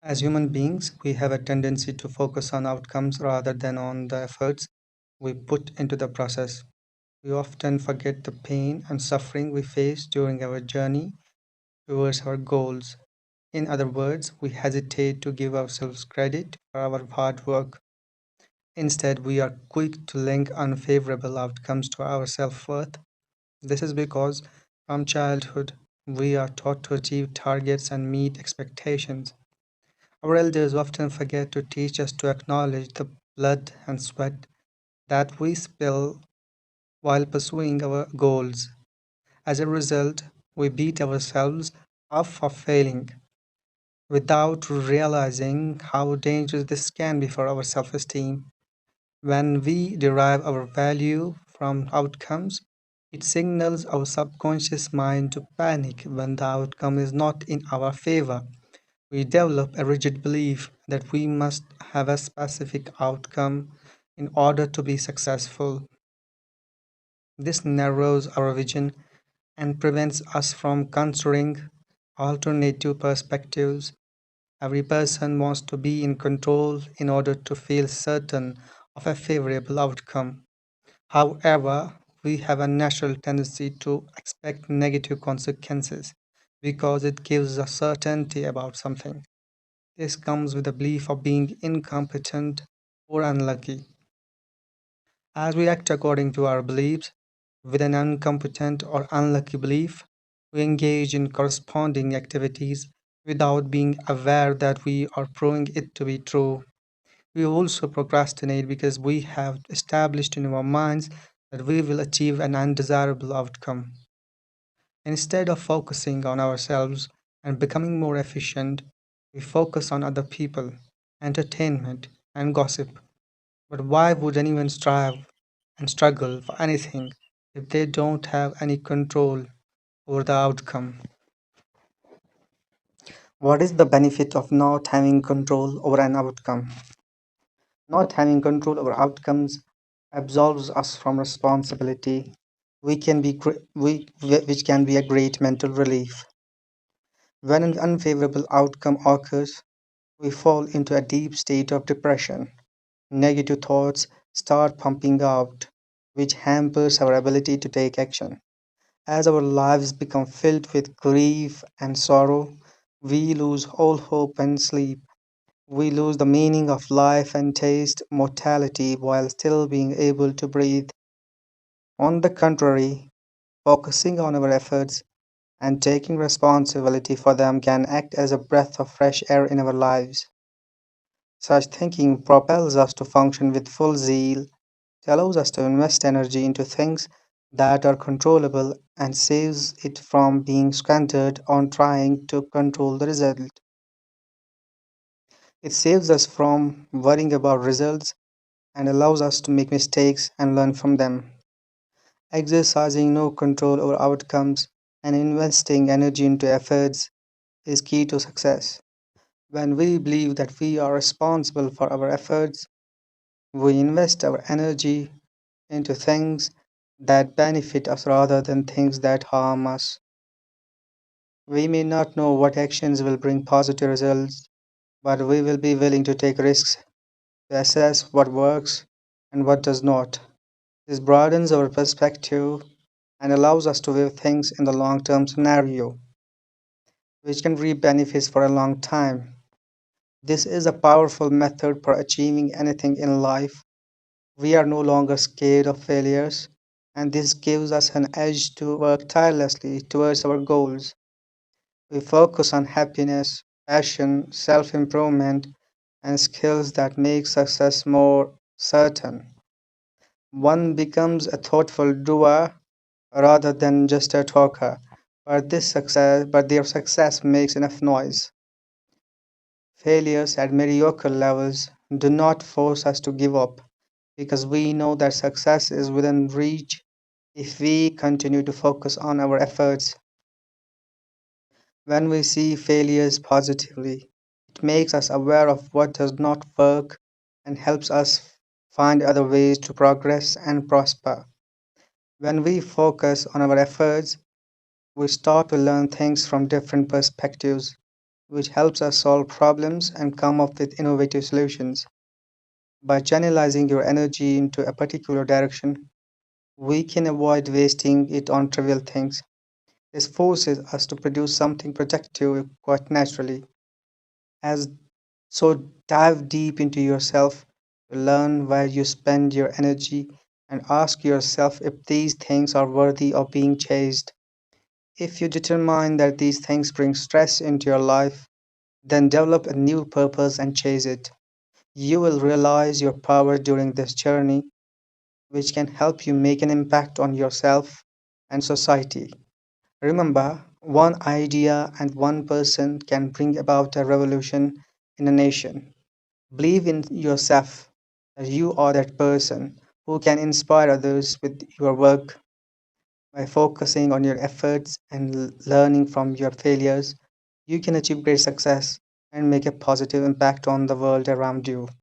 As human beings, we have a tendency to focus on outcomes rather than on the efforts we put into the process. We often forget the pain and suffering we face during our journey towards our goals. In other words, we hesitate to give ourselves credit for our hard work. Instead, we are quick to link unfavorable outcomes to our self worth. This is because from childhood, we are taught to achieve targets and meet expectations. Our elders often forget to teach us to acknowledge the blood and sweat that we spill while pursuing our goals. As a result, we beat ourselves up for failing without realizing how dangerous this can be for our self esteem. When we derive our value from outcomes, it signals our subconscious mind to panic when the outcome is not in our favor. We develop a rigid belief that we must have a specific outcome in order to be successful. This narrows our vision and prevents us from considering alternative perspectives. Every person wants to be in control in order to feel certain of a favorable outcome. However, we have a natural tendency to expect negative consequences because it gives us certainty about something. This comes with the belief of being incompetent or unlucky. As we act according to our beliefs, with an incompetent or unlucky belief, we engage in corresponding activities without being aware that we are proving it to be true. We also procrastinate because we have established in our minds that we will achieve an undesirable outcome. Instead of focusing on ourselves and becoming more efficient, we focus on other people, entertainment, and gossip. But why would anyone strive and struggle for anything if they don't have any control over the outcome? What is the benefit of not having control over an outcome? Not having control over outcomes absolves us from responsibility, which can be a great mental relief. When an unfavorable outcome occurs, we fall into a deep state of depression. Negative thoughts start pumping out, which hampers our ability to take action. As our lives become filled with grief and sorrow, we lose all hope and sleep. We lose the meaning of life and taste mortality while still being able to breathe. On the contrary, focusing on our efforts and taking responsibility for them can act as a breath of fresh air in our lives. Such thinking propels us to function with full zeal. It allows us to invest energy into things that are controllable and saves it from being squandered on trying to control the result. It saves us from worrying about results and allows us to make mistakes and learn from them. Exercising no control over outcomes and investing energy into efforts is key to success. When we believe that we are responsible for our efforts, we invest our energy into things that benefit us rather than things that harm us. We may not know what actions will bring positive results, but we will be willing to take risks to assess what works and what does not. This broadens our perspective and allows us to view things in the long term scenario, which can reap benefits for a long time. This is a powerful method for achieving anything in life. We are no longer scared of failures, and this gives us an edge to work tirelessly towards our goals. We focus on happiness, passion, self improvement, and skills that make success more certain. One becomes a thoughtful doer rather than just a talker. But their success makes enough noise. Failures at mediocre levels do not force us to give up because we know that success is within reach if we continue to focus on our efforts. When we see failures positively, it makes us aware of what does not work and helps us find other ways to progress and prosper. When we focus on our efforts, we start to learn things from different perspectives, which helps us solve problems and come up with innovative solutions. By channelizing your energy into a particular direction, we can avoid wasting it on trivial things. This forces us to produce something productive quite naturally. As so dive deep into yourself to learn where you spend your energy and ask yourself if these things are worthy of being chased. If you determine that these things bring stress into your life, then develop a new purpose and chase it. You will realize your power during this journey, which can help you make an impact on yourself and society. Remember, one idea and one person can bring about a revolution in a nation. Believe in yourself that you are that person who can inspire others with your work. By focusing on your efforts and learning from your failures, you can achieve great success and make a positive impact on the world around you.